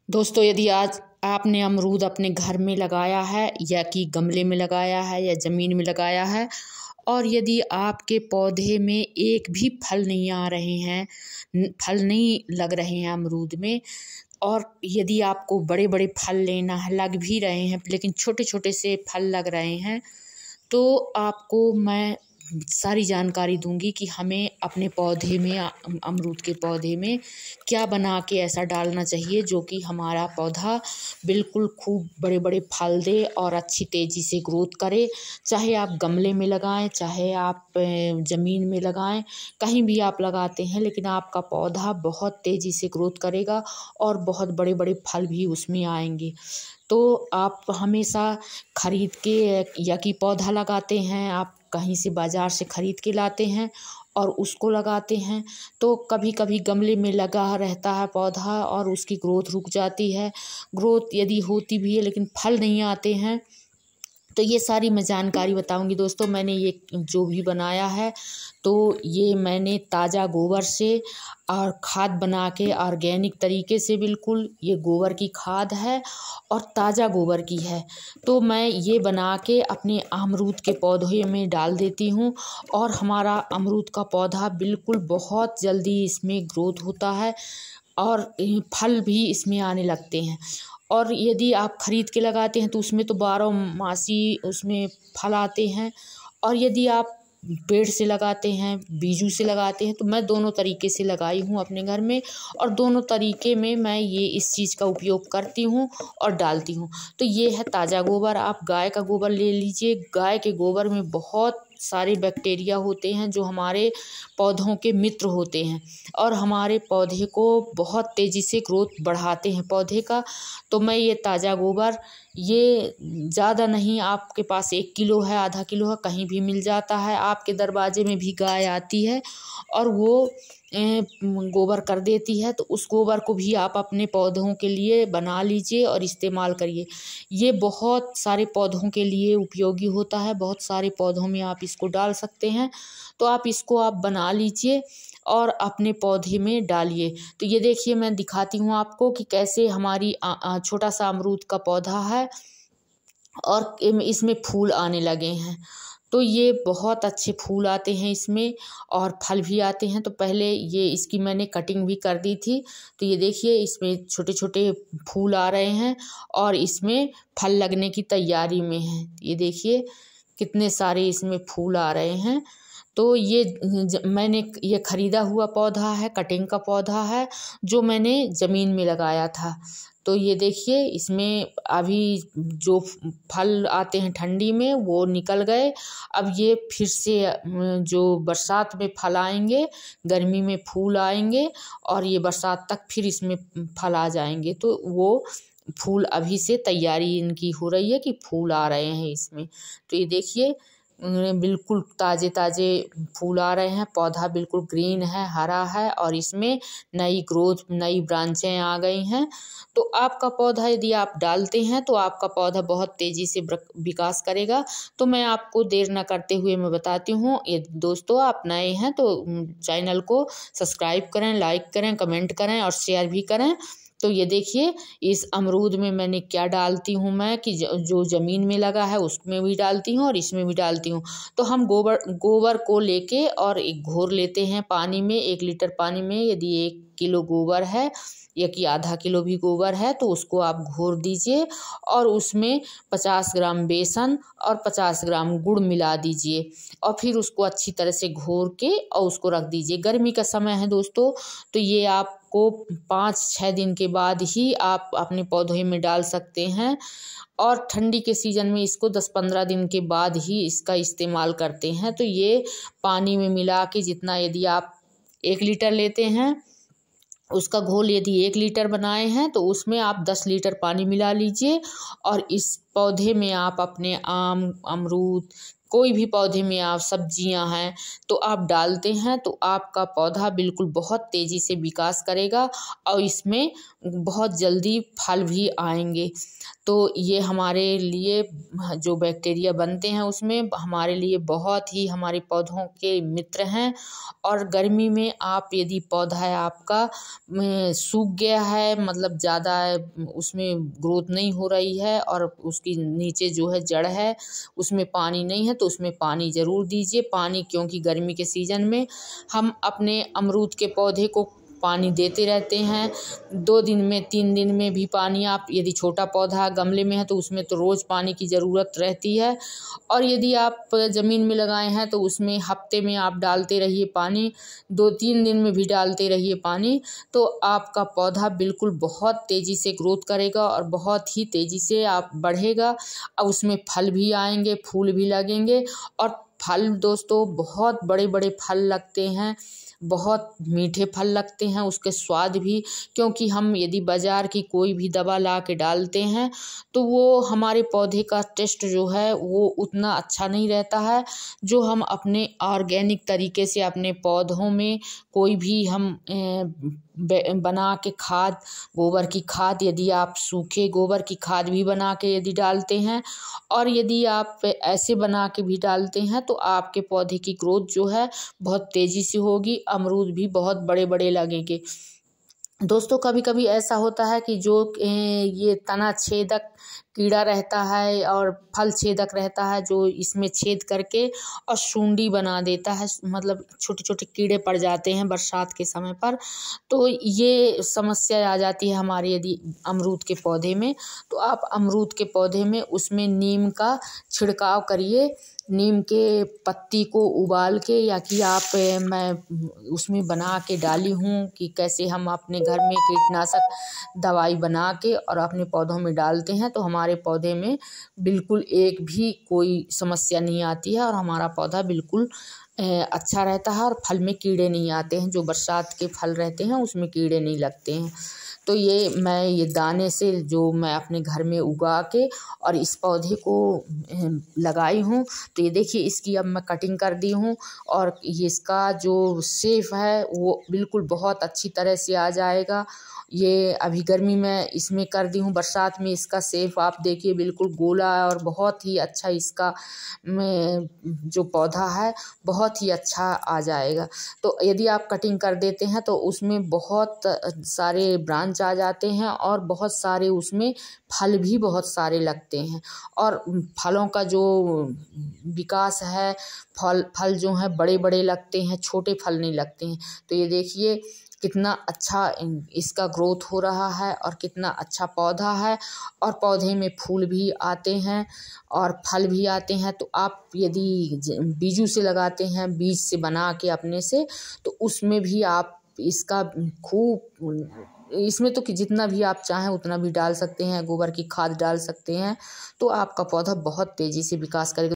दोस्तों, यदि आज आपने अमरूद अपने घर में लगाया है या कि गमले में लगाया है या ज़मीन में लगाया है और यदि आपके पौधे में एक भी फल नहीं आ रहे हैं, फल नहीं लग रहे हैं अमरूद में, और यदि आपको बड़े बड़े फल लेना है, लग भी रहे हैं लेकिन छोटे छोटे से फल लग रहे हैं, तो आपको मैं सारी जानकारी दूंगी कि हमें अपने पौधे में अमरूद के पौधे में क्या बना के ऐसा डालना चाहिए जो कि हमारा पौधा बिल्कुल खूब बड़े बड़े फल दे और अच्छी तेज़ी से ग्रोथ करे। चाहे आप गमले में लगाएं, चाहे आप ज़मीन में लगाएं, कहीं भी आप लगाते हैं, लेकिन आपका पौधा बहुत तेज़ी से ग्रोथ करेगा और बहुत बड़े बड़े फल भी उसमें आएंगे। तो आप हमेशा खरीद के या कि पौधा लगाते हैं, आप कहीं से बाज़ार से ख़रीद के लाते हैं और उसको लगाते हैं, तो कभी कभी गमले में लगा रहता है पौधा और उसकी ग्रोथ रुक जाती है। ग्रोथ यदि होती भी है लेकिन फल नहीं आते हैं, तो ये सारी मैं जानकारी बताऊंगी दोस्तों। मैंने ये जो भी बनाया है तो ये मैंने ताज़ा गोबर से और खाद बना के ऑर्गेनिक तरीके से, बिल्कुल ये गोबर की खाद है और ताज़ा गोबर की है, तो मैं ये बना के अपने अमरूद के पौधे में डाल देती हूँ और हमारा अमरूद का पौधा बिल्कुल बहुत जल्दी इसमें ग्रोथ होता है और फल भी इसमें आने लगते हैं। और यदि आप ख़रीद के लगाते हैं तो उसमें तो 12 मासी उसमें फल आते हैं, और यदि आप पेड़ से लगाते हैं, बीजू से लगाते हैं, तो मैं दोनों तरीके से लगाई हूँ अपने घर में और दोनों तरीके में मैं ये इस चीज़ का उपयोग करती हूँ और डालती हूँ। तो ये है ताज़ा गोबर। आप गाय का गोबर ले लीजिए। गाय के गोबर में बहुत सारे बैक्टीरिया होते हैं जो हमारे पौधों के मित्र होते हैं और हमारे पौधे को बहुत तेज़ी से ग्रोथ बढ़ाते हैं पौधे का। तो मैं ये ताज़ा गोबर, ये ज़्यादा नहीं, आपके पास 1 किलो है, आधा किलो है, कहीं भी मिल जाता है। आपके दरवाजे में भी गाय आती है और वो गोबर कर देती है, तो उस गोबर को भी आप अपने पौधों के लिए बना लीजिए और इस्तेमाल करिए। ये बहुत सारे पौधों के लिए उपयोगी होता है, बहुत सारे पौधों में आप इसको डाल सकते हैं। तो आप बना लीजिए और अपने पौधे में डालिए। तो ये देखिए, मैं दिखाती हूँ आपको कि कैसे हमारी छोटा सा अमरूद का पौधा है और इसमें फूल आने लगे हैं। तो ये बहुत अच्छे फूल आते हैं इसमें और फल भी आते हैं। तो पहले ये इसकी मैंने कटिंग भी कर दी थी। तो ये देखिए, इसमें छोटे छोटे फूल आ रहे हैं और इसमें फल लगने की तैयारी में है। ये देखिए कितने सारे इसमें फूल आ रहे हैं। तो ये मैंने ये ख़रीदा हुआ पौधा है, कटिंग का पौधा है जो मैंने ज़मीन में लगाया था। तो ये देखिए, इसमें अभी जो फल आते हैं ठंडी में वो निकल गए। अब ये फिर से जो बरसात में फल आएंगे, गर्मी में फूल आएंगे और ये बरसात तक फिर इसमें फल आ जाएंगे। तो वो फूल अभी से तैयारी इनकी हो रही है कि फूल आ रहे हैं इसमें। तो ये देखिए, बिल्कुल ताज़े ताज़े फूल आ रहे हैं। पौधा बिल्कुल ग्रीन है, हरा है और इसमें नई ग्रोथ, नई ब्रांचें आ गई हैं। तो आपका पौधा यदि आप डालते हैं तो आपका पौधा बहुत तेज़ी से विकास करेगा। तो मैं आपको देर न करते हुए मैं बताती हूँ। ये दोस्तों, आप नए हैं तो चैनल को सब्सक्राइब करें, लाइक करें, कमेंट करें और शेयर भी करें। तो ये देखिए, इस अमरूद में मैंने क्या डालती हूँ मैं कि जो ज़मीन में लगा है उसमें भी डालती हूँ और इसमें भी डालती हूँ। तो हम गोबर को लेके और एक घोर लेते हैं पानी में, 1 लीटर पानी में। यदि 1 किलो गोबर है या कि आधा किलो भी गोबर है तो उसको आप घोर दीजिए और उसमें 50 ग्राम बेसन और 50 ग्राम गुड़ मिला दीजिए और फिर उसको अच्छी तरह से घोर के और उसको रख दीजिए। गर्मी का समय है दोस्तों, तो ये आपको 5-6 दिन के बाद ही आप अपने पौधे में डाल सकते हैं और ठंडी के सीज़न में इसको 10-15 दिन के बाद ही इसका इस्तेमाल करते हैं। तो ये पानी में मिला के, जितना यदि आप 1 लीटर लेते हैं उसका घोल, यदि 1 लीटर बनाए हैं तो उसमें आप 10 लीटर पानी मिला लीजिए और इस पौधे में आप अपने आम, अमरूद, कोई भी पौधे में आप सब्जियां हैं तो आप डालते हैं तो आपका पौधा बिल्कुल बहुत तेज़ी से विकास करेगा और इसमें बहुत जल्दी फल भी आएंगे। तो ये हमारे लिए जो बैक्टीरिया बनते हैं उसमें हमारे लिए बहुत ही हमारे पौधों के मित्र हैं। और गर्मी में आप यदि पौधा है आपका सूख गया है, मतलब ज़्यादा उसमें ग्रोथ नहीं हो रही है और उसकी नीचे जो है जड़ है उसमें पानी नहीं है, तो उसमें पानी ज़रूर दीजिए। पानी क्योंकि गर्मी के सीज़न में हम अपने अमरूद के पौधे को पानी देते रहते हैं। 2 दिन में 3 दिन में भी पानी, आप यदि छोटा पौधा गमले में है तो उसमें तो रोज़ पानी की ज़रूरत रहती है। और यदि आप ज़मीन में लगाए हैं तो उसमें हफ्ते में आप डालते रहिए पानी, 2-3 दिन में भी डालते रहिए पानी। तो आपका पौधा बिल्कुल बहुत तेज़ी से ग्रोथ करेगा और बहुत ही तेज़ी से आप बढ़ेगा। अब उसमें फल भी आएंगे, फूल भी लगेंगे। और फल दोस्तों बहुत बड़े बड़े फल लगते हैं, बहुत मीठे फल लगते हैं, उसके स्वाद भी। क्योंकि हम यदि बाज़ार की कोई भी दवा ला के डालते हैं तो वो हमारे पौधे का टेस्ट जो है वो उतना अच्छा नहीं रहता है। जो हम अपने ऑर्गेनिक तरीके से अपने पौधों में कोई भी हम बना के खाद, गोबर की खाद, यदि आप सूखे गोबर की खाद भी बना के यदि डालते हैं और यदि आप ऐसे बना के भी डालते हैं तो आपके पौधे की ग्रोथ जो है बहुत तेज़ी से होगी, अमरूद भी बहुत बड़े बड़े लगेंगे। दोस्तों कभी कभी ऐसा होता है कि जो ये तना छेदक कीड़ा रहता है और फल छेदक रहता है, जो इसमें छेद करके और सूंडी बना देता है, मतलब छोटे छोटे कीड़े पड़ जाते हैं बरसात के समय पर। तो ये समस्या आ जाती है हमारे यदि अमरूद के पौधे में। तो आप अमरूद के पौधे में उसमें नीम का छिड़काव करिए। नीम के पत्ती को उबाल के, या कि आप मैं उसमें बना के डाली हूँ कि कैसे हम अपने घर में कीटनाशक दवाई बना के और अपने पौधों में डालते हैं तो हमारे पौधे में बिल्कुल एक भी कोई समस्या नहीं आती है और हमारा पौधा बिल्कुल अच्छा रहता है और फल में कीड़े नहीं आते हैं। जो बरसात के फल रहते हैं उसमें कीड़े नहीं लगते हैं। तो ये दाने से जो मैं अपने घर में उगा के और इस पौधे को लगाई हूँ। तो ये देखिए इसकी अब मैं कटिंग कर दी हूँ और ये इसका जो शेप है वो बिल्कुल बहुत अच्छी तरह से आ जाएगा। ये अभी गर्मी में इसमें कर दी हूँ, बरसात में इसका शेप आप देखिए बिल्कुल गोला और बहुत ही अच्छा इसका जो पौधा है बहुत ही अच्छा आ जाएगा। तो यदि आप कटिंग कर देते हैं तो उसमें बहुत सारे ब्रांच आ जाते हैं और बहुत सारे उसमें फल भी बहुत सारे लगते हैं। और फलों का जो विकास है, फल जो है बड़े बड़े लगते हैं, छोटे फल नहीं लगते हैं। तो ये देखिए कितना अच्छा इसका ग्रोथ हो रहा है और कितना अच्छा पौधा है और पौधे में फूल भी आते हैं और फल भी आते हैं। तो आप यदि बीजू से लगाते हैं, बीज से बना के अपने से, तो उसमें भी आप इसका खूब, इसमें तो कि जितना भी आप चाहें उतना भी डाल सकते हैं, गोबर की खाद डाल सकते हैं, तो आपका पौधा बहुत तेज़ी से विकास करेगा।